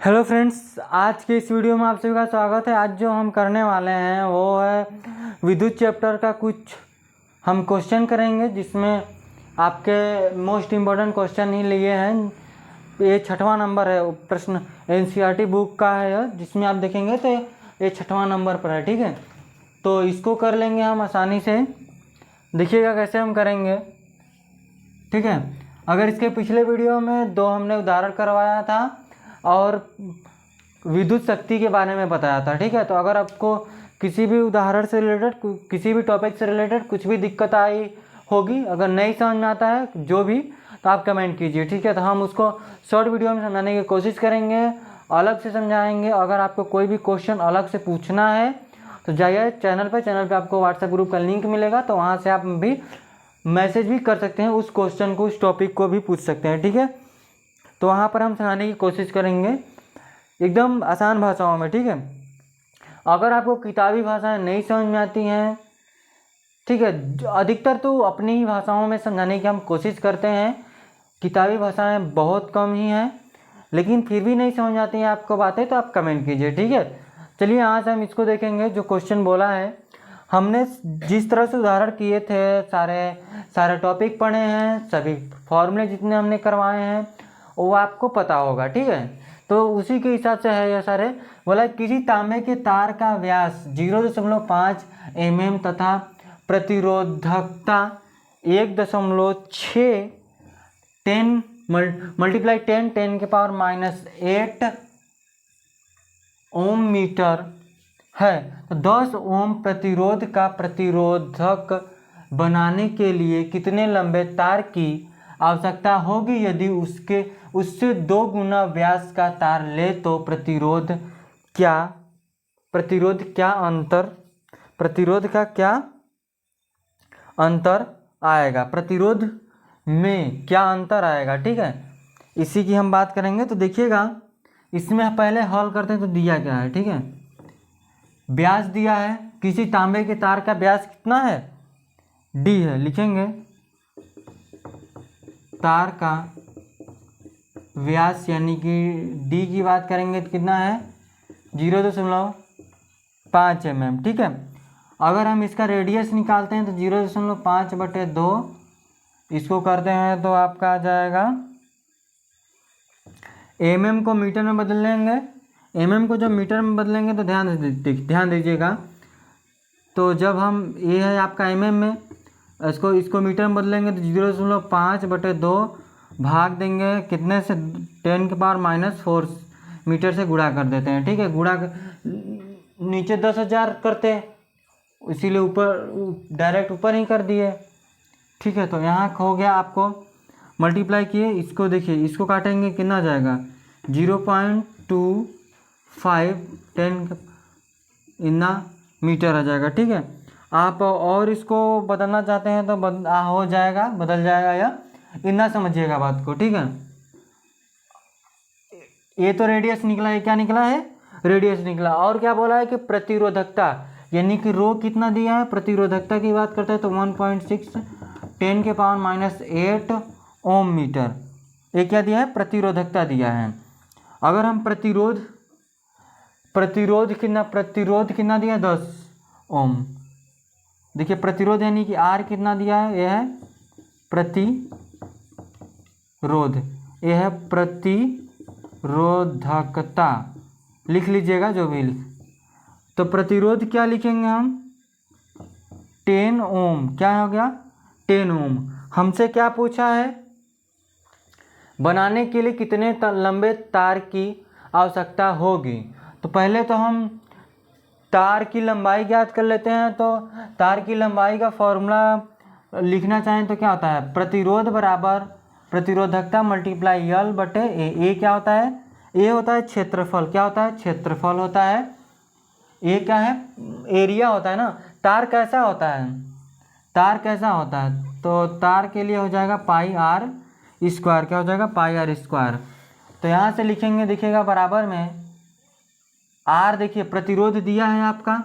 Hello friends, आज के इस वीडियो में आप सभी का स्वागत है। आज जो हम करने वाले हैं वो है विद्युत चैप्टर का कुछ हम क्वेश्चन करेंगे, जिसमें आपके मोस्ट इम्पोर्टेंट क्वेश्चन ही लिए हैं। ये 6वां नंबर है, प्रश्न एनसीईआरटी बुक का है यह, जिसमें आप देखेंगे तो ये 6वां नंबर पर है। ठीक है, तो इसको कर लेंगे हम आसानी से। देखिएगा कैसे हम करेंगे। ठीक है, अगर इसके पिछले वीडियो में दो हमने उदाहरण करवाया था और विद्युत शक्ति के बारे में बताया था। ठीक है, तो अगर आपको किसी भी उदाहरण से रिलेटेड, किसी भी टॉपिक से रिलेटेड कुछ भी दिक्कत आई होगी, अगर नहीं समझ में आता है जो भी, तो आप कमेंट कीजिए। ठीक है, तो हम उसको शॉर्ट वीडियो में समझाने की कोशिश करेंगे, अलग से समझाएंगे। अगर आपको कोई भी क्वेश्चन अलग से पूछना है तो जाइए चैनल पे आपको व्हाट्सएप ग्रुप का लिंक मिलेगा, तो वहाँ से आप भी मैसेज भी कर सकते हैं, उस क्वेश्चन को, उस टॉपिक को भी पूछ सकते हैं। ठीक है, तो वहाँ पर हम समझाने की कोशिश करेंगे एकदम आसान भाषाओं में। ठीक है, अगर आपको किताबी भाषाएं नहीं समझ में आती हैं, ठीक है, अधिकतर तो अपनी ही भाषाओं में समझाने की हम कोशिश करते हैं। किताबी भाषाएं बहुत कम ही हैं, लेकिन फिर भी नहीं समझ आती हैं आपको बातें, तो आप कमेंट कीजिए। ठीक है, चलिए आज हम इसको देखेंगे। जो क्वेश्चन बोला है, हमने जिस तरह से उदाहरण किए थे, सारे टॉपिक पढ़े हैं, सभी फॉर्मूले जितने हमने करवाए हैं वो आपको पता होगा। ठीक है, तो उसी के हिसाब से है ये सारे। बोला किसी तांबे के तार का व्यास 0.5 mm तथा प्रतिरोधकता 1.6 10 मल्टीप्लाई 10⁻⁸ ओम मीटर है, तो 10 ओम प्रतिरोध का प्रतिरोधक बनाने के लिए कितने लंबे तार की आवश्यकता होगी? यदि उससे 2 गुना व्यास का तार ले तो प्रतिरोध का क्या अंतर आएगा? प्रतिरोध में क्या अंतर आएगा? ठीक है, इसी की हम बात करेंगे। तो देखिएगा, इसमें पहले हल करते हैं। तो दिया क्या है? ठीक है, व्यास दिया है, किसी तांबे के तार का व्यास कितना है? d है। लिखेंगे तार का व्यास यानी कि d की बात करेंगे तो कितना है? 0.5 mm। ठीक है, अगर हम इसका रेडियस निकालते हैं तो 0.5/2 इसको करते हैं तो आपका आ जाएगा, mm को मीटर में बदल लेंगे। mm को जब मीटर में बदलेंगे तो ध्यान दीजिएगा। तो जब हम, ये है आपका mm में, इसको मीटर में बदलेंगे तो 0.5/2 भाग देंगे कितने से? 10⁻⁴ मीटर से गुणा कर देते हैं। ठीक है, नीचे 10,000 करते हैं, इसीलिए ऊपर डायरेक्ट ऊपर ही कर दिए। ठीक है, तो यहाँ हो गया, आपको मल्टीप्लाई किए, इसको देखिए, इसको काटेंगे कितना जाएगा? 0.25 10 इतना मीटर आ जाएगा। ठीक है, आप और इसको बदलना चाहते हैं तो हो जाएगा, बदल जाएगा, या इतना समझिएगा बात को। ठीक है, ये तो रेडियस निकला, ये क्या निकला है? रेडियस निकला। और क्या बोला है कि प्रतिरोधकता, यानी कि रो कितना दिया है? प्रतिरोधकता की बात करते हैं तो 1.6 10⁻⁸ ओम मीटर, ये क्या दिया है? प्रतिरोधकता दिया है। अगर हम प्रतिरोध कितना दिया? 10 ओम। देखिए, प्रतिरोध यानी कि R कितना दिया है? यह है प्रतिरोध, यह है प्रतिरोधकता। लिख लीजिएगा जो भी तो प्रतिरोध क्या लिखेंगे हम? 10 ओम। क्या हो गया? 10 ओम। हमसे क्या पूछा है? बनाने के लिए कितने लंबे तार की आवश्यकता होगी? तो पहले तो हम तार की लंबाई ज्ञात कर लेते हैं। तो तार की लंबाई का फॉर्मूला लिखना चाहें तो क्या होता है? प्रतिरोध बराबर प्रतिरोधकता मल्टीप्लाई L बटे ए क्या होता है? ए होता है क्षेत्रफल। क्या होता है? क्षेत्रफल होता है। ए क्या है? एरिया होता है ना। तार कैसा होता है? तो तार के लिए हो जाएगा πr²। क्या हो जाएगा? πr²। तो यहाँ से लिखेंगे, देखिएगा बराबर में R, देखिए प्रतिरोध दिया है आपका,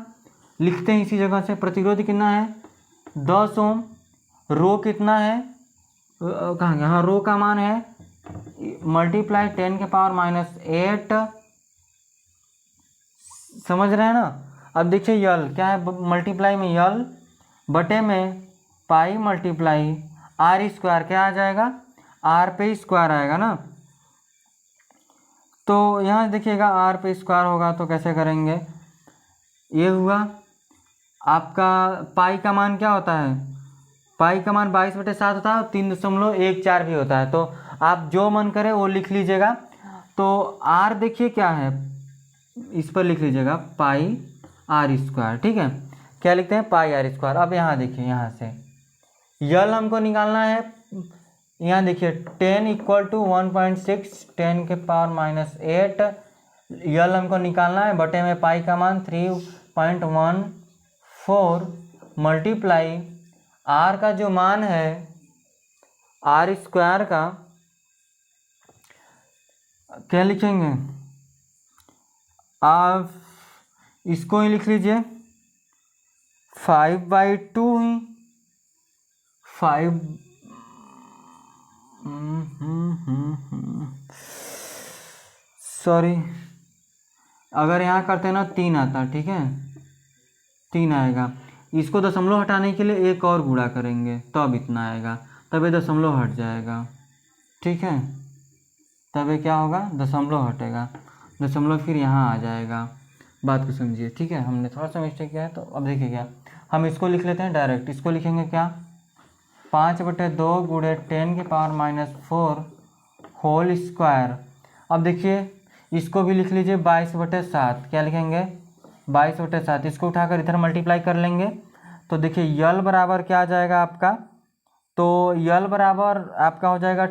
लिखते हैं इसी जगह से। प्रतिरोध कितना है? 10 ओम। रो कितना है? कहाँ गया? हाँ, रो का मान है मल्टीप्लाई 10⁻⁸ समझ रहे हैं ना। अब देखिए यल क्या है, मल्टीप्लाई में यल बटे में पाई मल्टीप्लाई आर स्क्वायर क्या आ जाएगा, आर पे स्क्वायर आएगा ना। तो यहाँ देखिएगा आर पे स्क्वायर होगा तो कैसे करेंगे, ये हुआ आपका पाई का मान क्या होता है, पाई का मान 22/7 होता है और 3.14 भी होता है। तो आप जो मन करे वो लिख लीजिएगा। तो आर देखिए क्या है, इस पर लिख लीजिएगा पाई आर स्क्वायर, ठीक है। क्या लिखते हैं, पाई आर स्क्वायर। अब यहाँ देखिए, यहाँ से यल हमको निकालना है। यहाँ देखिए 10 = 1.6 10⁻⁻8 यल हमको निकालना है, बटे में पाई का मान 3.14 मल्टीप्लाई आर का जो मान है आर स्क्वायर का क्या लिखेंगे, आप इसको ही लिख लीजिए 5/2 ही 5 सॉरी, अगर यहाँ करते हैं ना 3 आता, ठीक है 3 आएगा। इसको दशमलव हटाने के लिए एक और गुणा करेंगे तब इतना आएगा, तब ये दशमलव हट जाएगा, ठीक है। तब ये क्या होगा, दशमलव हटेगा, दशमलव फिर यहाँ आ जाएगा। बात को समझिए, ठीक है। हमने थोड़ा सा मिस्टेक किया है। तो अब देखिए क्या, हम इसको लिख लेते हैं डायरेक्ट। इसको लिखेंगे क्या, 5/2 × 10⁻⁻4 होल स्क्वायर। अब देखिए इसको भी लिख लीजिए 22/7। क्या लिखेंगे, 22/7। इसको उठाकर इधर मल्टीप्लाई कर लेंगे तो देखिए यल बराबर क्या आ जाएगा आपका, तो यल बराबर आपका हो जाएगा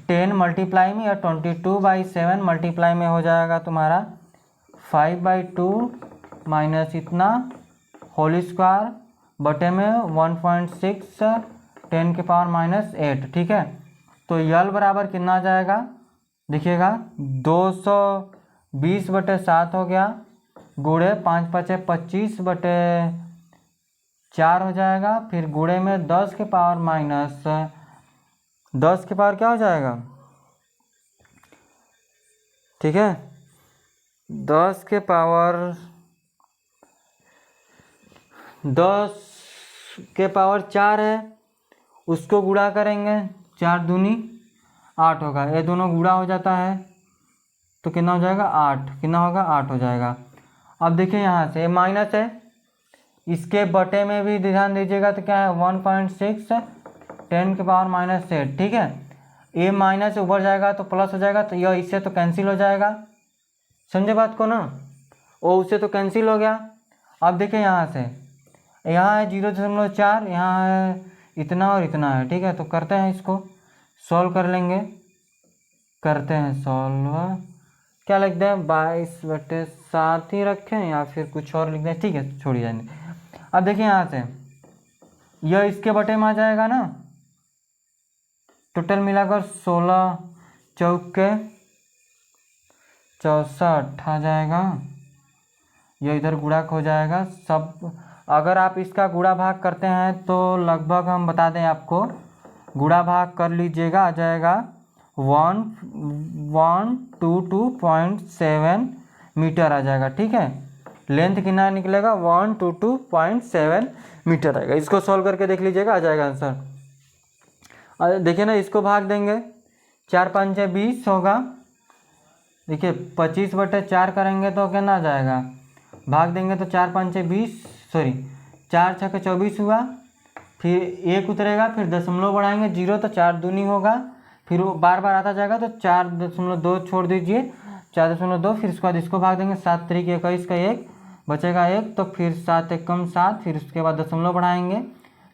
10 मल्टीप्लाई में या 22/7 मल्टीप्लाई में हो जाएगा तुम्हारा 5/2 माइनस इतना होल स्क्वायर बटे में 1.6 10⁻⁸ ठीक है। तो यल बराबर कितना आ जाएगा, देखिएगा 220/7 हो गया, गुणे 5×5 = 25/4 हो जाएगा, फिर गुणे में 10 के पावर क्या हो जाएगा, ठीक है 10 के पावर 4 है, उसको गुणा करेंगे 4 दूनी 8 होगा, ये दोनों गुणा हो जाता है तो कितना हो जाएगा 8, कितना होगा 8 हो जाएगा। अब देखिए यहाँ से माइनस है, इसके बटे में भी ध्यान दीजिएगा तो क्या है 1.6 10⁻⁸, ठीक है। ये माइनस ऊपर जाएगा तो प्लस हो जाएगा, तो यह इससे तो कैंसिल हो जाएगा, समझे बात को ना, वो उससे तो कैंसिल हो गया। अब देखिए यहाँ से, यहाँ है 0.4, यहाँ है इतना और इतना है, ठीक है। तो करते हैं इसको सॉल्व कर लेंगे, करते हैं सॉल्व। क्या लिखते हैं 22/7 ही रखें या फिर कुछ और लिख दें, ठीक है छोड़िए जाने। अब देखिए यहाँ से यह इसके बटे में आ जाएगा ना, टोटल मिलाकर 16 चौके 64 आ जाएगा, यह इधर गुणा हो जाएगा सब। अगर आप इसका गुणा भाग करते हैं तो लगभग हम बता दें आपको, गुणा भाग कर लीजिएगा आ जाएगा 122.7 मीटर आ जाएगा, ठीक है। लेंथ कितना निकलेगा 122.7 मीटर आएगा। इसको सॉल्व करके देख लीजिएगा, आ जाएगा आंसर। देखिए ना, इसको भाग देंगे 4×5 = 20 होगा, देखिए 25/4 करेंगे तो कितना आ जाएगा, भाग देंगे तो 4×5 = 20, सॉरी 4×6 = 24 हुआ, फिर 1 उतरेगा, फिर दशमलव बढ़ाएंगे 0 तो 4 दूनी होगा, फिर वो बार बार आता जाएगा तो 4.2 छोड़ दीजिए 4.2, फिर उसके बाद इसको भाग देंगे 7 × 3 = 21 का 1 बचेगा 1, तो फिर 7 × 1 = 7, फिर उसके बाद दशमलव बढ़ाएंगे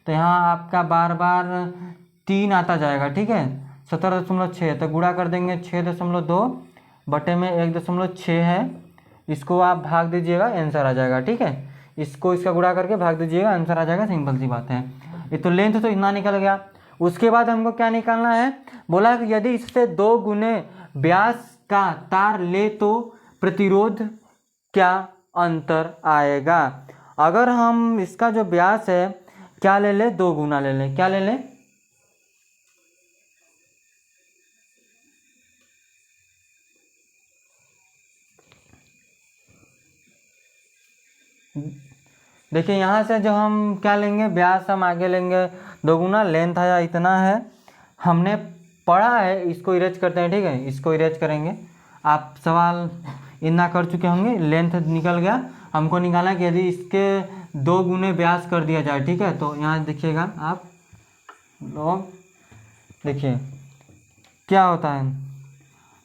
तो यहाँ आपका बार बार 3 आता जाएगा, ठीक है 17.6, तो गुणा कर देंगे 6.2 बटे में 1.6 है, इसको आप भाग दीजिएगा आंसर आ जाएगा, ठीक है। इसको इसका गुणा करके भाग दीजिएगा आंसर आ जाएगा, सिंपल सी बात है। ये तो लेंथ तो इतना निकल गया। उसके बाद हमको क्या निकालना है, बोला कि यदि इससे 2 गुने व्यास का तार ले तो प्रतिरोध क्या अंतर आएगा। अगर हम इसका जो व्यास है क्या ले ले, 2 गुना ले लें, क्या ले लें, देखिए यहाँ से जो हम क्या लेंगे, व्यास हम आगे लेंगे 2 गुना, लेंथ आया इतना है, हमने पढ़ा है, इसको इरेज करते हैं, ठीक है, इसको इरेज करेंगे। आप सवाल इतना कर चुके होंगे, लेंथ निकल गया, हमको निकालना है कि यदि इसके 2 गुने व्यास कर दिया जाए, ठीक है। तो यहाँ देखिएगा आप लोग, देखिए क्या होता है,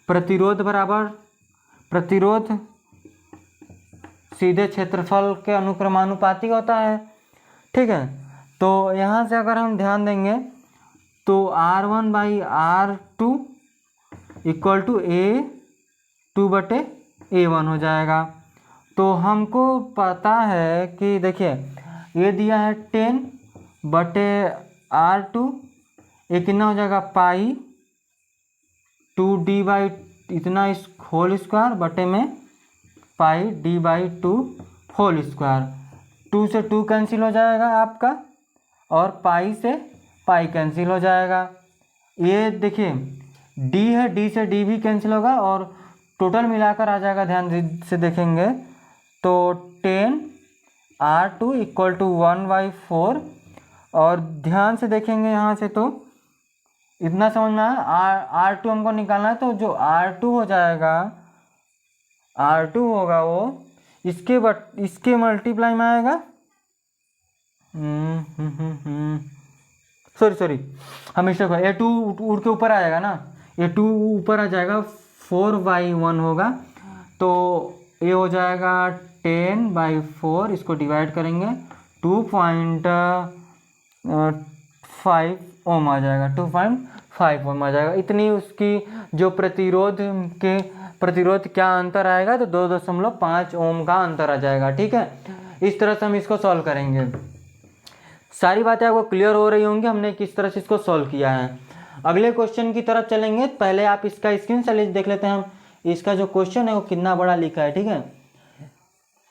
प्रतिरोध बराबर प्रतिरोध सीधे क्षेत्रफल के अनुक्रमानुपाती होता है, ठीक है। तो यहाँ से अगर हम ध्यान देंगे तो R1/R2 इक्वल टू A2/A1 हो जाएगा। तो हमको पता है कि देखिए ये दिया है 10/R2, ये कितना हो जाएगा पाई 2D बाई इतना इस होल स्क्वायर बटे में पाई D/2 होल स्क्वायर। 2 से 2 कैंसिल हो जाएगा आपका, और पाई से पाई कैंसिल हो जाएगा। ये देखिए D है, D से D भी कैंसिल होगा और टोटल मिलाकर आ जाएगा। ध्यान से देखेंगे तो 10R2 इक्वल टू 1/4, और ध्यान से देखेंगे यहाँ से तो इतना समझ में आया। R2 हमको निकालना है, तो जो R2 हो जाएगा, R2 होगा वो इसके मल्टीप्लाई में आएगा, सॉरी हम मिस्टेक हुआ, A2 उड़ के ऊपर आ जाएगा ना, A2 ऊपर आ जाएगा, 4/1 होगा, तो ये हो जाएगा 10/4, इसको डिवाइड करेंगे 2.5 ओम आ जाएगा, 2.5 ओम आ जाएगा। इतनी उसकी जो प्रतिरोध क्या अंतर आएगा, तो 2.5 ओम का अंतर आ जाएगा, ठीक है। इस तरह से हम इसको सॉल्व करेंगे। सारी बातें आपको क्लियर हो रही होंगी हमने किस तरह से इसको सॉल्व किया है। अगले क्वेश्चन की तरफ चलेंगे, पहले आप इसका स्क्रीनशॉट देख लेते हैं हम, इसका जो क्वेश्चन है वो कितना बड़ा लिखा है, ठीक है।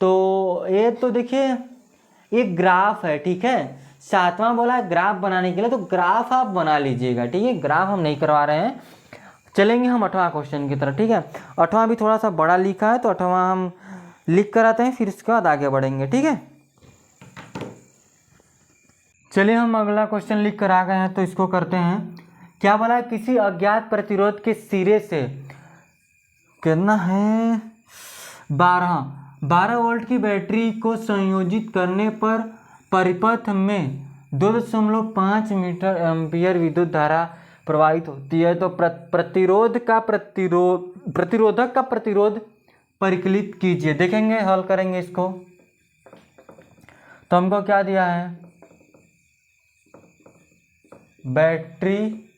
तो ये तो देखिए एक ग्राफ है, ठीक है, 7वां बोला है ग्राफ बनाने के लिए, तो ग्राफ आप बना लीजिएगा, ठीक है, ग्राफ हम नहीं करवा रहे हैं। चलेंगे हम 8वां क्वेश्चन की तरफ, ठीक है। 8वां भी थोड़ा सा बड़ा लिखा है, तो 8वां हम लिख कर आते हैं, फिर इसके बाद आगे बढ़ेंगे, ठीक है। चलिए हम अगला क्वेश्चन लिख कर आ गए हैं, तो इसको करते हैं। क्या बोला है, किसी अज्ञात प्रतिरोध के सिरे से कितना है 12 वोल्ट की बैटरी को संयोजित करने पर परिपथ में 2.5 मीटर एम्पियर विद्युत धारा प्रवाहित होती है। तो प्रतिरोधक का प्रतिरोध परिकलित कीजिए। देखेंगे, हल करेंगे इसको। तो हमको क्या दिया है, बैटरी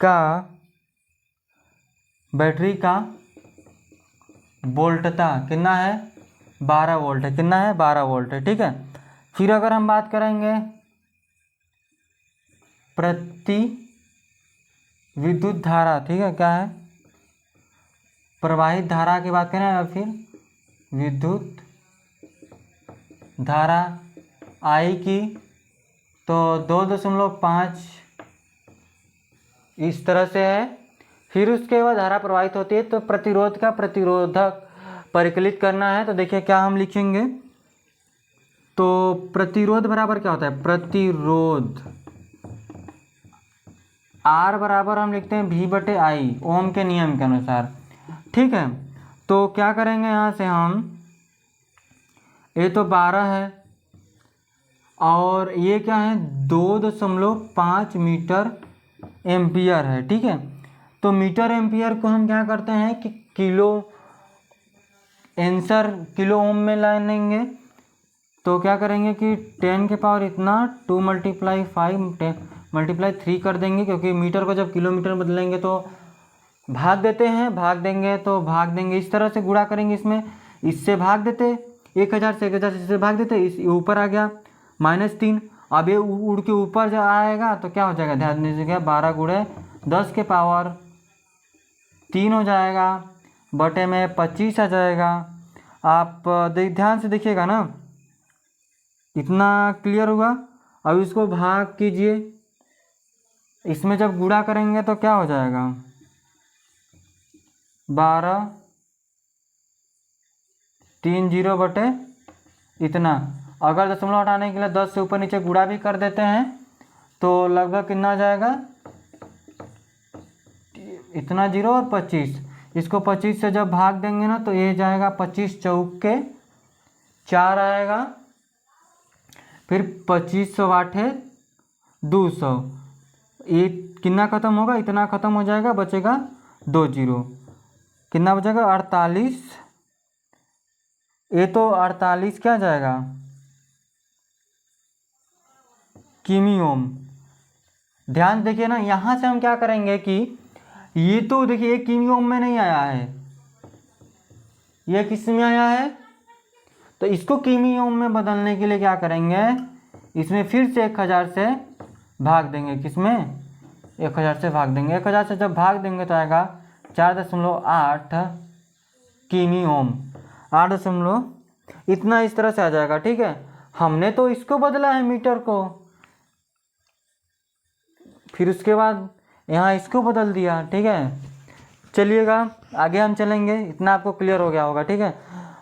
का वोल्टता कितना है 12 वोल्ट है, कितना है 12 वोल्ट है, ठीक है। फिर अगर हम बात करेंगे प्रति विद्युत धारा, ठीक है, क्या है प्रवाहित धारा की बात करें, और फिर विद्युत धारा आई की, तो 2.5 इस तरह से है। फिर उसके बाद धारा प्रवाहित होती है, तो प्रतिरोध का प्रतिरोधक परिकलित करना है। तो देखिए क्या हम लिखेंगे, तो प्रतिरोध बराबर क्या होता है, प्रतिरोध R बराबर हम लिखते हैं V/I, ओम के नियम के अनुसार, ठीक है। तो क्या करेंगे यहाँ से हम, ये तो 12 है और ये क्या है 2.5 मीटर एम्पियर है, ठीक है। तो मीटर एम्पियर को हम क्या करते हैं कि किलो ओम में लाएंगे। तो क्या करेंगे कि 10 के पावर इतना 2 × 5 × 3 कर देंगे, क्योंकि मीटर को जब किलोमीटर बदलेंगे तो भाग देते हैं, भाग देंगे तो भाग देंगे, इस तरह से गुणा करेंगे, इसमें इससे भाग देते 1000 से 1000 से भाग देते, इस ऊपर आ गया -3। अब ये उड़ के ऊपर जब आएगा तो क्या हो जाएगा, ध्यान दीजिएगा 12 × 10 के पावर 3 हो जाएगा, बटे में 25 आ जाएगा। आप ध्यान से देखिएगा ना, इतना क्लियर हुआ। अब इसको भाग कीजिए, इसमें जब गुणा करेंगे तो क्या हो जाएगा 12 3 0 बटे इतना। अगर दशमलव हटाने के लिए 10 से ऊपर नीचे गुणा भी कर देते हैं तो लगभग कितना आ जाएगा, इतना 0 और 25। इसको 25 से जब भाग देंगे ना तो ये जाएगा 25 चौक के 4 आएगा, फिर 25 सौ 8 है 200, ये कितना खत्म होगा, इतना खत्म हो जाएगा, बचेगा 2 जीरो, कितना बचेगा 48। ये तो 48 क्या जाएगा किमी ओम। ध्यान देखिए ना, यहाँ से हम क्या करेंगे कि ये तो देखिए एक किमी ओम में नहीं आया है, ये किस में आया है, तो इसको किमी ओम में बदलने के लिए क्या करेंगे, इसमें फिर से 1000 से भाग देंगे, किसमें 1000 से भाग देंगे। 1000 से जब भाग देंगे तो आएगा 4.8 किमी ओम, 8 इतना इस तरह से आ जाएगा। ठीक है, हमने तो इसको बदला है मीटर को, फिर उसके बाद यहाँ इसको बदल दिया। ठीक है, चलिएगा आगे हम चलेंगे, इतना आपको क्लियर हो गया होगा। ठीक है,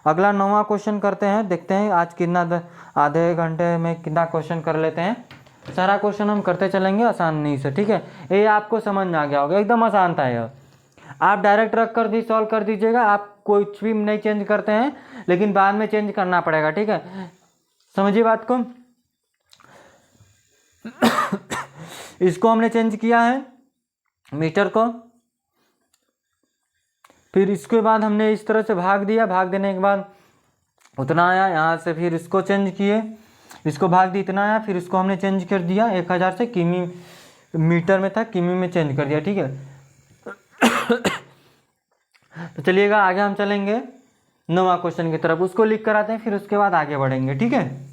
अगला 9वां क्वेश्चन करते हैं, देखते हैं आज कितना आधे घंटे में कितना क्वेश्चन कर लेते हैं। सारा क्वेश्चन हम करते चलेंगे आसानी से। ठीक है, ये आपको समझ में आ गया होगा, एकदम आसान था यह, आप डायरेक्ट रख कर भी सॉल्व कर दीजिएगा, आप कुछ भी नहीं चेंज करते हैं, लेकिन बाद में चेंज करना पड़ेगा। ठीक है, समझिए बात को। इसको हमने चेंज किया है मीटर को, फिर इसके बाद हमने इस तरह से भाग दिया, भाग देने के बाद उतना आया, यहाँ से फिर इसको चेंज किए, इसको भाग दी, इतना आया, फिर इसको हमने चेंज कर दिया 1000 से किमी, मीटर में था किमी में चेंज कर दिया। ठीक है, तो चलिएगा आगे हम चलेंगे 9वां क्वेश्चन की तरफ, उसको लिख कर आते हैं, फिर उसके बाद आगे बढ़ेंगे। ठीक है,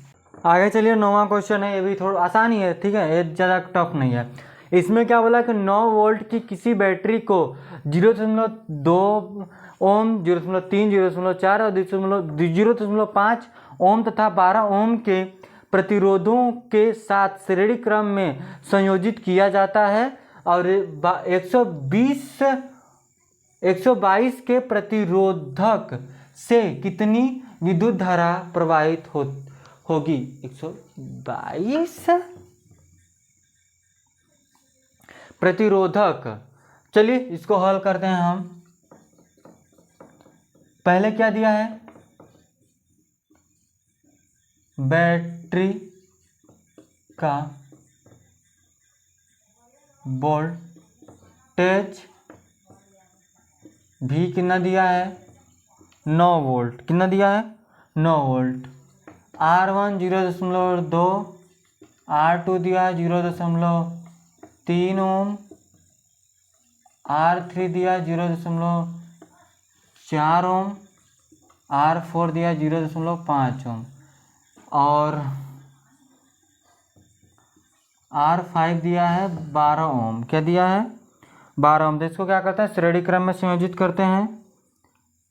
आगे चलिए 9वां क्वेश्चन है, ये भी थोड़ा आसान ही है। ठीक है, ये ज़्यादा टफ नहीं है। इसमें क्या बोला कि 9 वोल्ट की किसी बैटरी को 0.2 ओम, 0.3, 0.4 और 0.5 ओम तथा 12 ओम के प्रतिरोधों के साथ श्रेणी क्रम में संयोजित किया जाता है और 122 के प्रतिरोधक से कितनी विद्युत धारा प्रवाहित होगी। 122 प्रतिरोधक। चलिए इसको हल करते हैं हम। पहले क्या दिया है, बैटरी का वोल्टेज भी कितना दिया है 9 वोल्ट, कितना दिया है 9 वोल्ट। R1 0.2, R2 दिया है 0.3 ओम, R3 दिया 0.4 ओम, R4 दिया 0.5 ओम और R5 दिया है 12 ओम। क्या दिया है 12 ओम। तो इसको क्या करते हैं, श्रेणी क्रम में संयोजित करते हैं।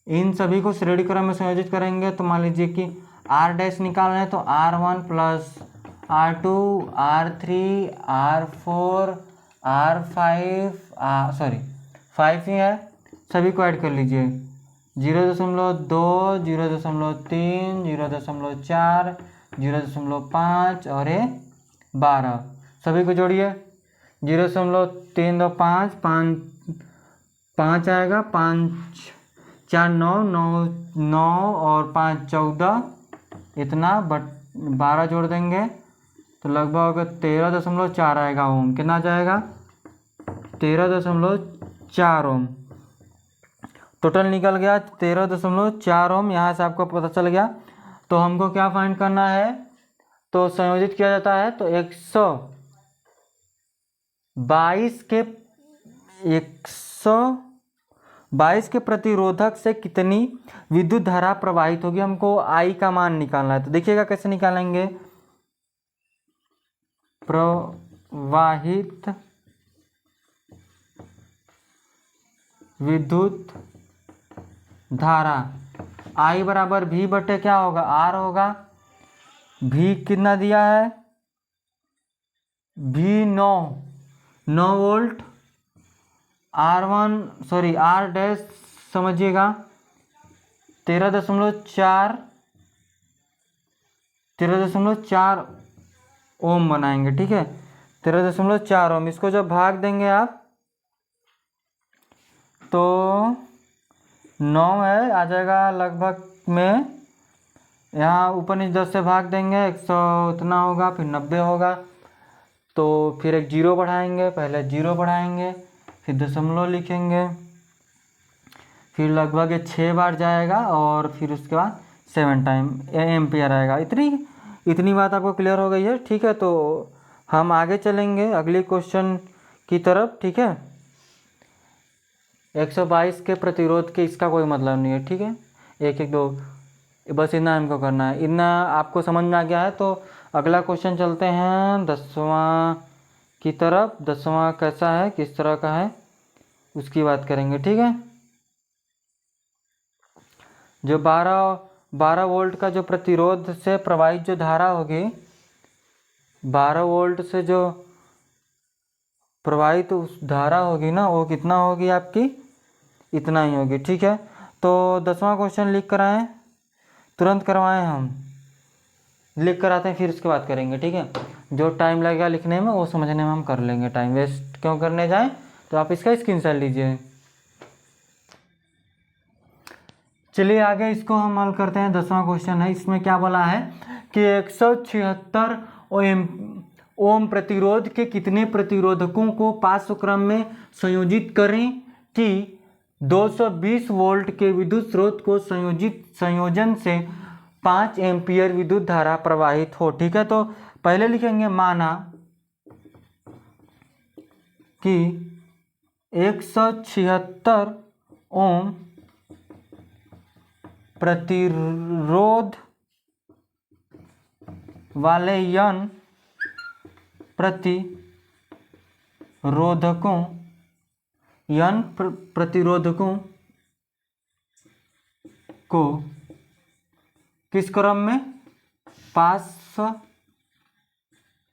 इन सभी को श्रेणी क्रम में संयोजित करेंगे तो मान लीजिए कि R डैश निकालना है तो R1 plus R2, R3, R4, R5, 5 ही है, सभी को ऐड कर लीजिए। 0.2, 0.3, 0.4, 0.5 और ये 12, सभी को जोड़िए। 0.325 5 आएगा, 5 4 9 9 और 5 14, इतना 12 जोड़ देंगे तो लगभग 13.4 आएगा ओम। कितना जाएगा 13.4 ओम टोटल निकल गया, 13.4 ओम। यहाँ से आपको पता चल गया। तो हमको क्या फाइंड करना है, तो संयोजित किया जाता है तो 122 के प्रतिरोधक से कितनी विद्युत धारा प्रवाहित होगी। हमको आई का मान निकालना है, तो देखिएगा कैसे निकालेंगे। प्रवाहित विद्युत धारा आई बराबर भी बटे क्या होगा आर होगा। भी कितना दिया है, भी 9 वोल्ट। आर डैश समझिएगा 13.4 13.4 ओम बनाएंगे। ठीक है, 13.4 ओम। इसको जब भाग देंगे आप तो 9 है आ जाएगा लगभग में, यहाँ ऊपर नीचे 10 से भाग देंगे 100 उतना होगा, फिर 90 होगा, तो फिर एक जीरो बढ़ाएंगे, पहले जीरो बढ़ाएंगे फिर दशमलव लिखेंगे, फिर लगभग ये 6 बार जाएगा और फिर उसके बाद 7 टाइम एम्पियर आएगा। इतनी बात आपको क्लियर हो गई है। ठीक है, तो हम आगे चलेंगे अगले क्वेश्चन की तरफ। ठीक है, 122 के प्रतिरोध के इसका कोई मतलब नहीं है। ठीक है, 1 1 2 बस इतना हमको करना है। इतना आपको समझ में आ गया है तो अगला क्वेश्चन चलते हैं 10वां की तरफ। 10वां कैसा है, किस तरह का है, उसकी बात करेंगे। ठीक है, जो 12 वोल्ट का जो प्रतिरोध से प्रवाहित जो धारा होगी, 12 वोल्ट से जो प्रवाहित उस धारा होगी ना, वो कितना होगी आपकी, इतना ही होगी। ठीक है, तो 10वां क्वेश्चन लिख कर आए, तुरंत करवाएं, हम लिख कर आते हैं फिर उसके बाद करेंगे। ठीक है, जो टाइम लगेगा लिखने में वो समझने में हम कर लेंगे, टाइम वेस्ट क्यों करने जाएं। तो आप इसका स्क्रीनशॉट लीजिए। चलिए आगे इसको हम हल करते हैं। 10वां क्वेश्चन है, इसमें क्या बोला है कि 176 ओम प्रतिरोध के कितने प्रतिरोधकों को पार्श्व क्रम में संयोजित करें कि 220 वोल्ट के विद्युत स्रोत को संयोजन से 5 एम्पियर विद्युत धारा प्रवाहित हो। ठीक है, तो पहले लिखेंगे माना कि 176 ओम प्रतिरोध वाले यन प्रतिरोधकों को किस क्रम में, पार्श्व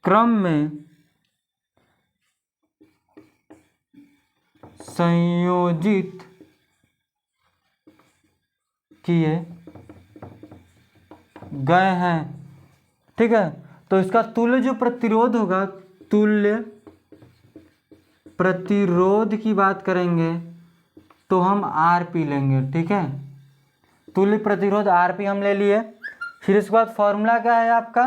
क्रम में संयोजित किए गए हैं। ठीक है, तो इसका तुल्य जो प्रतिरोध होगा, तुल्य प्रतिरोध की बात करेंगे तो हम आरपी लेंगे। ठीक है, तुल्य प्रतिरोध आरपी हम ले लिए। फिर इसके बाद फॉर्मूला क्या है आपका,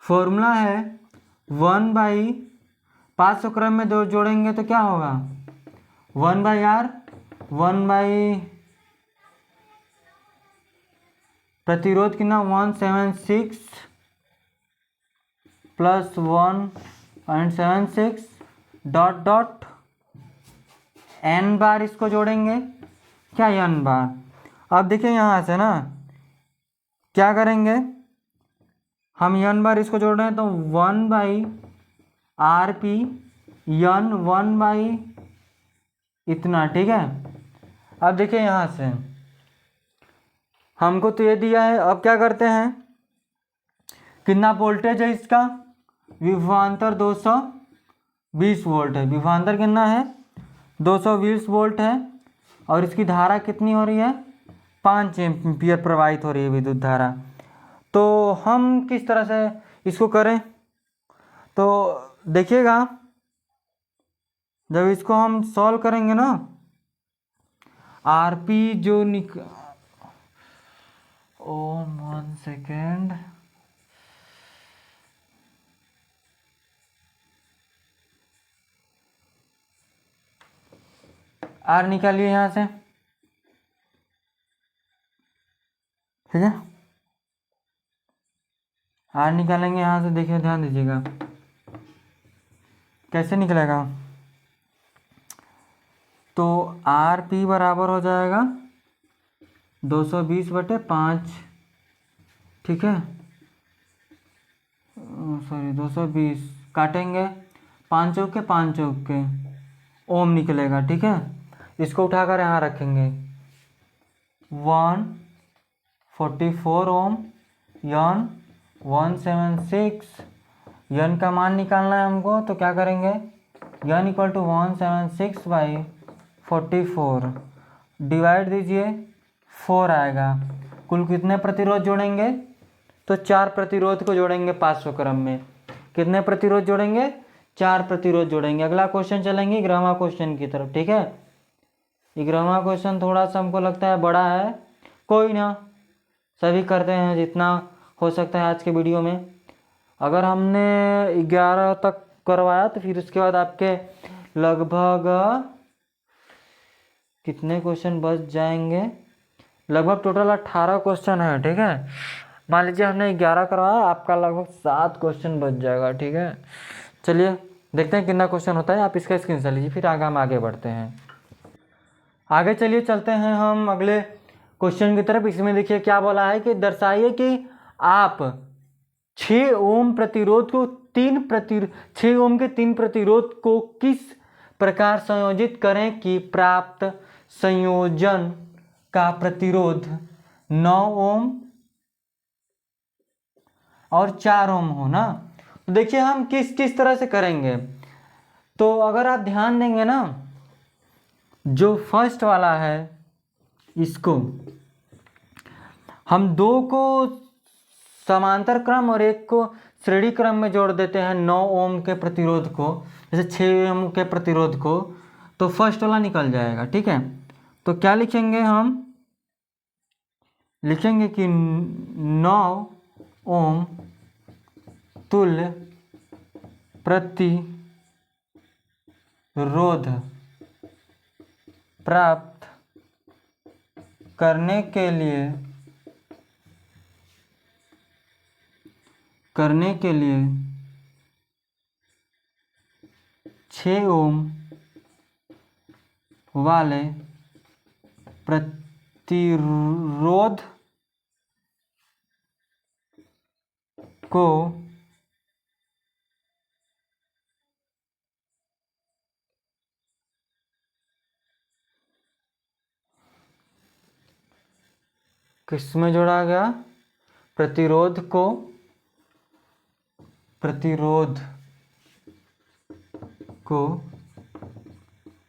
फॉर्मूला है 1/, पार्श्व क्रम में दो जोड़ेंगे तो क्या होगा, 1/R, 1/ प्रतिरोध कितना 176 प्लस 1.76 डॉट डॉट n बार, इसको जोड़ेंगे क्या, n बार। अब देखिए यहाँ से ना क्या करेंगे, हम n बार इसको जोड़ रहे हैं तो 1/RP n 1/ इतना। ठीक है, अब देखिए यहाँ से हमको तो ये दिया है। अब क्या करते हैं, कितना वोल्टेज है इसका, विभवांतर 220 वोल्ट है, विभवांतर कितना है 220 वोल्ट है, और इसकी धारा कितनी हो रही है 5 एम्पियर प्रवाहित हो रही है विद्युत धारा। तो हम किस तरह से इसको करें, तो देखिएगा जब इसको हम सॉल्व करेंगे ना, आरपी जो वन सेकेंड, आर निकालिए यहाँ से। ठीक है, आर निकालेंगे यहाँ से, देखिए ध्यान दीजिएगा कैसे निकलेगा। तो आर पी बराबर हो जाएगा 220/5। ठीक है, सॉरी 220 काटेंगे, 5 चौक के 5 चौक के ओम निकलेगा। ठीक है, इसको उठाकर यहाँ रखेंगे 144 ओम, यन 176, यन का मान निकालना है हमको, तो क्या करेंगे, यन इक्वल टू 176/44 डिवाइड दीजिए 4 आएगा, कुल कितने प्रतिरोध जोड़ेंगे? तो 4 प्रतिरोध को जोड़ेंगे 500 क्रम में। कितने प्रतिरोध जोड़ेंगे? 4 प्रतिरोध जोड़ेंगे। अगला क्वेश्चन चलेंगे 11वां क्वेश्चन की तरफ, ठीक है। 11वां क्वेश्चन थोड़ा सा हमको लगता है बड़ा है, कोई ना, सभी करते हैं जितना हो सकता है आज के वीडियो में। अगर हमने 11 तक करवाया तो फिर उसके बाद आपके लगभग कितने क्वेश्चन बच जाएंगे? लगभग टोटल 18 क्वेश्चन है, ठीक है। मान लीजिए हमने 11 करवाया, आपका लगभग 7 क्वेश्चन बच जाएगा, ठीक है। चलिए देखते हैं कितना क्वेश्चन होता है, आप इसका स्क्रीनशॉट लीजिए, फिर हम आगे बढ़ते हैं। आगे चलिए चलते हैं हम अगले क्वेश्चन की तरफ। इसमें देखिए क्या बोला है कि दर्शाइए कि आप 6 ओम प्रतिरोध को 6 ओम के 3 प्रतिरोध को किस प्रकार संयोजित करें कि प्राप्त संयोजन का प्रतिरोध 9 ओम और 4 ओम हो ना। तो देखिए हम किस किस तरह से करेंगे। तो अगर आप ध्यान देंगे ना, जो फर्स्ट वाला है इसको हम 2 को समांतर क्रम और 1 को श्रेणी क्रम में जोड़ देते हैं 9 ओम के प्रतिरोध को, जैसे 6 ओम के प्रतिरोध को, तो फर्स्ट वाला निकल जाएगा, ठीक है। तो क्या लिखेंगे? हम लिखेंगे कि 9 ओम तुल्य प्रतिरोध प्राप्त करने के लिए 6 ओम वाले प्रतिरोध को किस में जोड़ा गया? प्रतिरोध को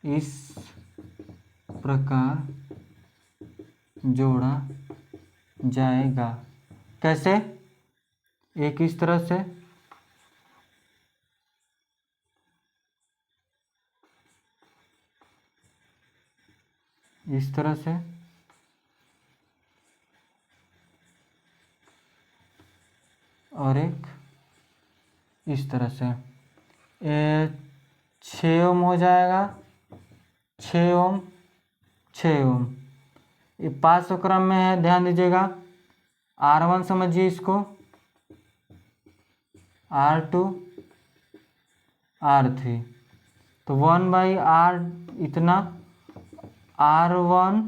इस प्रकार जोड़ा जाएगा। कैसे? एक इस तरह से, इस तरह से, और एक इस तरह से। 6 ओम हो जाएगा, 6 ओम, 6 ओम। ये 500 क्रम में है, ध्यान दीजिएगा। R1 समझिए इसको, R2, R3, तो 1/R इतना, R1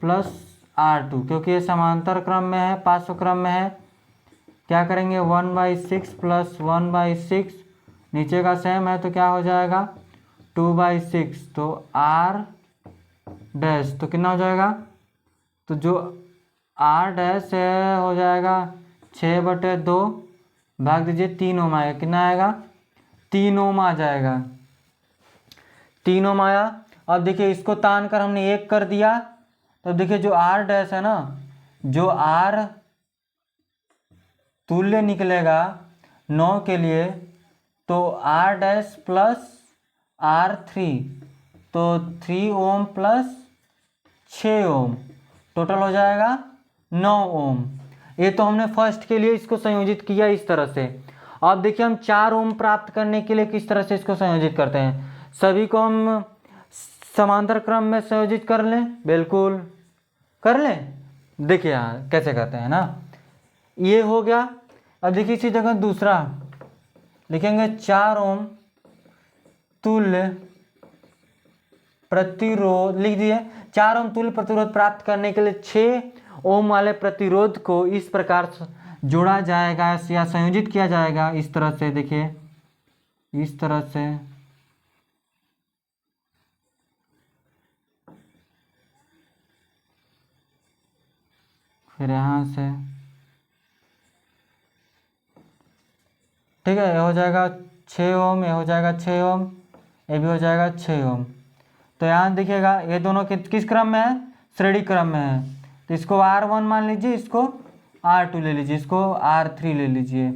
प्लस R2, क्योंकि ये समांतर क्रम में है, 500 क्रम में है। क्या करेंगे? 1/6 प्लस 1/6, नीचे का सेम है तो क्या हो जाएगा? 2/6, तो R डैश, तो कितना हो जाएगा? तो जो R डैश है हो जाएगा 6/2, भाग दीजिए 3 ओम आएगा। कितना आएगा? 3 ओम आ जाएगा। 3 ओम आया। अब देखिए इसको तान कर हमने 1 कर दिया, तो देखिए जो R डैश है ना, जो R तुल्य निकलेगा 9 के लिए, तो R डैश प्लस R3, तो 3 ओम प्लस 6 ओम, टोटल हो जाएगा 9 ओम। ये तो हमने फर्स्ट के लिए इसको संयोजित किया इस तरह से। अब देखिए हम 4 ओम प्राप्त करने के लिए किस तरह से इसको संयोजित करते हैं। सभी को हम समांतर क्रम में संयोजित कर लें, बिल्कुल कर लें। देखिए यहाँ कैसे करते हैं ना, ये हो गया। अब देखिए इसी जगह दूसरा लिखेंगे, 4 ओम तुल्य प्रतिरोध, लिख दिए 4 ओम तुल्य प्रतिरोध प्राप्त करने के लिए 6 ओम वाले प्रतिरोध को इस प्रकार जोड़ा जाएगा या संयोजित किया जाएगा इस तरह से। देखिए इस तरह से, फिर यहाँ से, ठीक है। ये हो जाएगा 6 ओम, ये हो जाएगा 6 ओम, ये भी हो जाएगा 6 ओम। तो यहाँ देखिएगा ये दोनों किस क्रम में है? श्रेणी क्रम में है। तो इसको R1 मान लीजिए, इसको R2 ले लीजिए, इसको R3 ले लीजिए।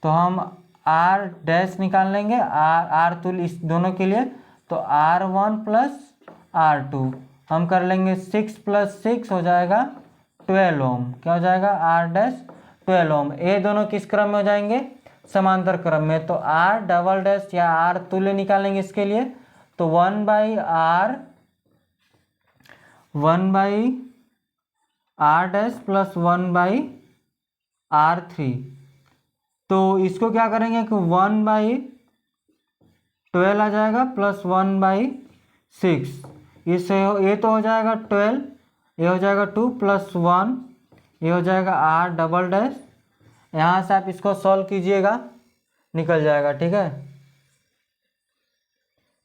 तो हम R डैश निकाल लेंगे R2 इस दोनों के लिए। तो R1 प्लस R2 हम कर लेंगे 6 + 6 हो जाएगा 12 ओम। क्या हो जाएगा? R डैश 12 ओम। ये दोनों किस क्रम में हो जाएंगे? समांतर क्रम में। तो R डबल डैश या R तुल्य निकालेंगे इसके लिए। तो 1/R डैश प्लस 1/R3। तो इसको क्या करेंगे कि 1/12 आ जाएगा प्लस 1/6। इससे ये तो हो जाएगा 12, ये हो जाएगा 2 + 1, ये हो जाएगा R डबल डैश। यहाँ से आप इसको सॉल्व कीजिएगा, निकल जाएगा। ठीक है,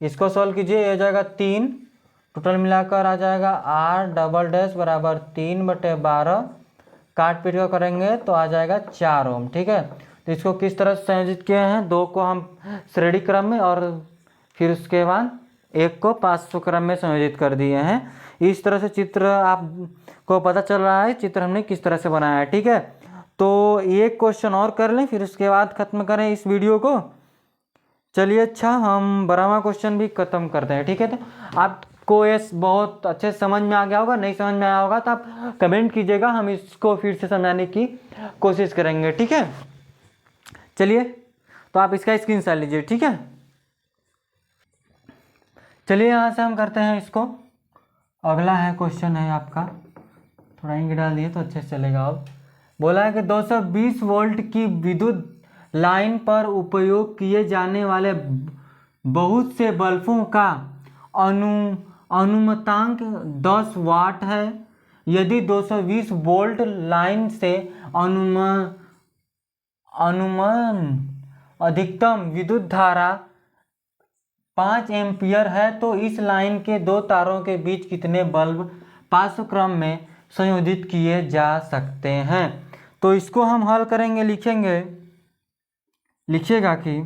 इसको सॉल्व कीजिए, ये हो जाएगा 3, टोटल मिलाकर आ जाएगा R डबल डैश बराबर 3/12। काट पीट कर करेंगे तो आ जाएगा 4 ओम। ठीक है, तो इसको किस तरह से संयोजित किए हैं? 2 को हम श्रेणी क्रम में और फिर उसके बाद 1 को 500 क्रम में संयोजित कर दिए हैं। इस तरह से चित्र आपको पता चल रहा है चित्र हमने किस तरह से बनाया है। ठीक है, तो एक क्वेश्चन और कर लें, फिर उसके बाद खत्म करें इस वीडियो को। चलिए, अच्छा हम 12वां क्वेश्चन भी खत्म करते हैं। ठीक है, तो आपको ये बहुत अच्छे से समझ में आ गया होगा। नहीं समझ में आया होगा तो आप कमेंट कीजिएगा, हम इसको फिर से समझाने की कोशिश करेंगे। ठीक है, चलिए, तो आप इसका स्क्रीनशॉट लीजिए। ठीक है, चलिए यहाँ से हम करते हैं इसको। अगला है क्वेश्चन है आपका, थोड़ा इंक डाल दिए तो अच्छे से चलेगा। अब बोला है कि 220 वोल्ट की विद्युत लाइन पर उपयोग किए जाने वाले बहुत से बल्बों का अनुमतांक 10 वाट है। यदि 220 वोल्ट लाइन से अनुमान अधिकतम विद्युत धारा 5 एम्पियर है, तो इस लाइन के 2 तारों के बीच कितने बल्ब 500 क्रम में संयोजित किए जा सकते हैं? तो इसको हम हल करेंगे, लिखिएगा कि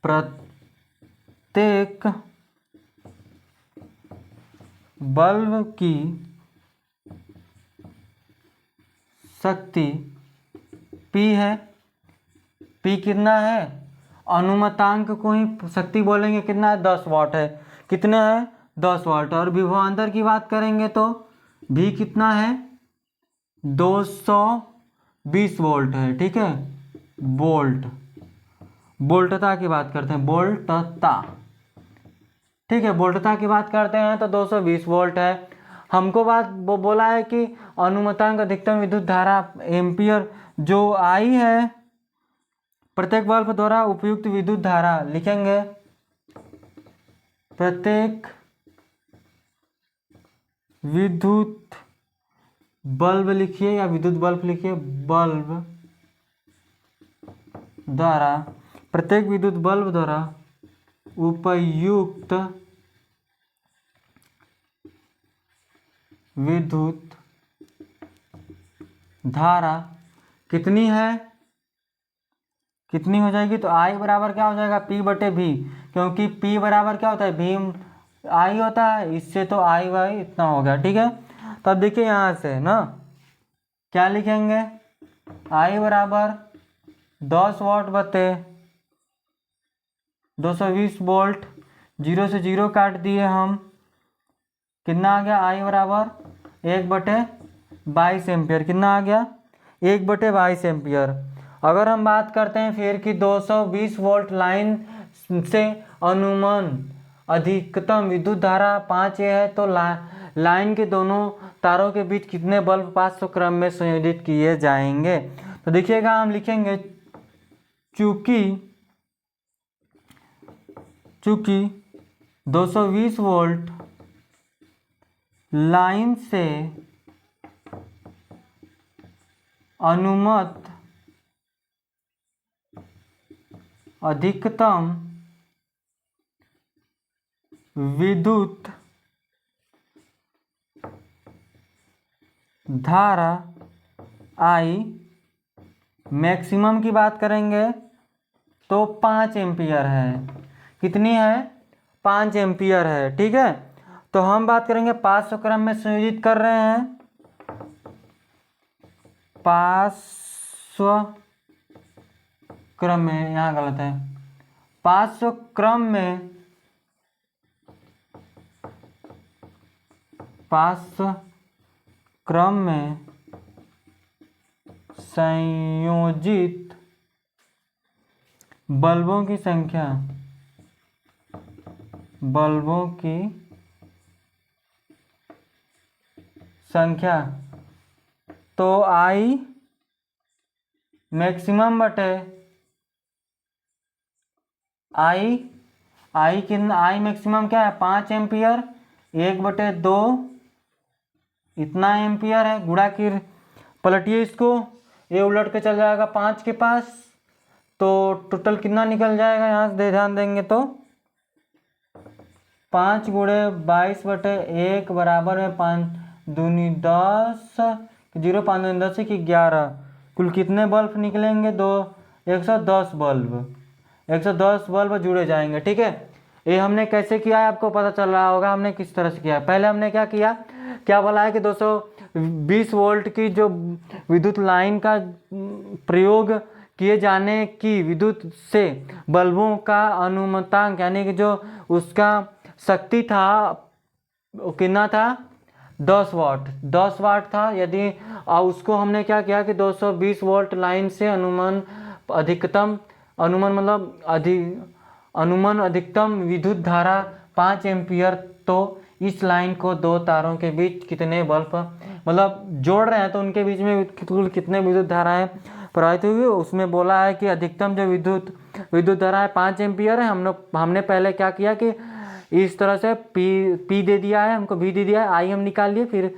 प्रत्येक बल्ब की शक्ति P है। P कितना है? अनुमतांक को ही शक्ति बोलेंगे, कितना है? 10 वाट है। कितना है? 10 वाट। और विभवांतर की बात करेंगे तो V कितना है? 220 वोल्ट है। ठीक है, वोल्टता की बात करते हैं, वोल्टता। ठीक है, वोल्टता की बात करते हैं तो 220 वोल्ट है। हमको बात वो बोला है कि अनुमतांक अधिकतम विद्युत धारा एम्पियर जो आई है, प्रत्येक बल्ब द्वारा उपयुक्त विद्युत धारा लिखेंगे। प्रत्येक विद्युत बल्ब लिखिए या विद्युत बल्ब लिखिए, बल्ब द्वारा, प्रत्येक विद्युत बल्ब द्वारा उपयुक्त विद्युत धारा कितनी है? कितनी हो जाएगी? तो I बराबर क्या हो जाएगा? P/V, क्योंकि P बराबर क्या होता है? V I होता है, इससे तो I/, इतना हो गया। ठीक है, तब देखिए यहाँ से ना क्या लिखेंगे? I बराबर 10 वाट बटे 220 वोल्ट, 0 से 0 काट दिए हम, कितना आ गया? I बराबर 1/22 एम्पियर। कितना आ गया? 1/22 एम्पियर। अगर हम बात करते हैं फिर कि 220 वोल्ट लाइन से अनुमान अधिकतम विद्युत धारा 5 है, तो लाइन के दोनों तारों के बीच कितने बल्ब 500 क्रम में संयोजित किए जाएंगे? तो देखिएगा, हम लिखेंगे चूंकि 220 वोल्ट लाइन से अनुमत अधिकतम विद्युत धारा I मैक्सिमम की बात करेंगे तो 5 एम्पियर है। कितनी है? 5 एम्पियर है। ठीक है, तो हम बात करेंगे 500 क्रम में संयोजित कर रहे हैं, 500 क्रम में, यहाँ गलत है, 500 क्रम में, 500 क्रम में संयोजित बल्बों की संख्या, बल्बों की संख्या, तो आई मैक्सिमम बटे आई कितना, आई मैक्सिमम क्या है 5 एम्पियर, 1/2 इतना एम्पियर है, गुणा की पलटिए इसको, ये उलट के चल जाएगा 5 के पास, तो टोटल कितना निकल जाएगा, यहाँ से ध्यान देंगे तो 5 × 22/1 बराबर है 5 दूनी 10, 0 5 दूनी 10 की 11, कुल कितने बल्ब निकलेंगे, 110 बल्ब, 110 बल्ब जुड़े जाएंगे। ठीक है, ये हमने कैसे किया है आपको पता चल रहा होगा, हमने किस तरह से किया है। पहले हमने क्या किया, क्या बोला है कि 220 वोल्ट की जो विद्युत लाइन का प्रयोग किए जाने की विद्युत से बल्बों का अनुमतांक यानी कि जो उसका शक्ति था वो कितना था 10 वाट था। यदि उसको हमने क्या किया कि 220 वोल्ट लाइन से अनुमान अधिकतम विद्युत धारा 5 एम्पियर, तो इस लाइन को दो तारों के बीच कितने बल्ब मतलब जोड़ रहे हैं तो उनके बीच में कुल कितने विद्युत धाराएं प्रवाहित हुई, उसमें बोला है कि अधिकतम जो विद्युत धारा है 5 एम्पियर है। हमने पहले क्या किया कि इस तरह से पी दे दिया है, हमको भी दे दिया है, आई हम निकाल लिए, फिर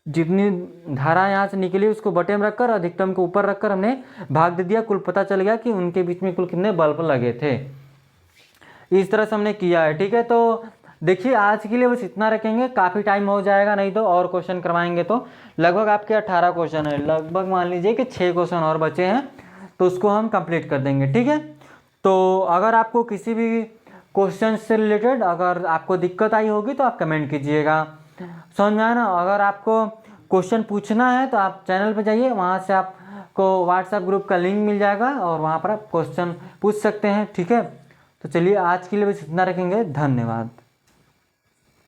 जितनी धारा यहाँ से निकली उसको बटे में रखकर अधिकतम को ऊपर रखकर हमने भाग दे दिया, कुल पता चल गया कि उनके बीच में कुल कितने बल्ब लगे थे। इस तरह से हमने किया है। ठीक है, तो देखिए आज के लिए बस इतना रखेंगे, काफ़ी टाइम हो जाएगा, नहीं तो और क्वेश्चन करवाएंगे तो लगभग आपके 18 क्वेश्चन है, लगभग मान लीजिए कि 6 क्वेश्चन और बचे हैं तो उसको हम कंप्लीट कर देंगे। ठीक है, तो अगर आपको किसी भी क्वेश्चन से रिलेटेड अगर आपको दिक्कत आई होगी तो आप कमेंट कीजिएगा, समझ में आया ना। अगर आपको क्वेश्चन पूछना है तो आप चैनल पर जाइए, वहाँ से आपको व्हाट्सएप ग्रुप का लिंक मिल जाएगा और वहाँ पर आप क्वेश्चन पूछ सकते हैं। ठीक है, तो चलिए आज के लिए बस इतना रखेंगे, धन्यवाद।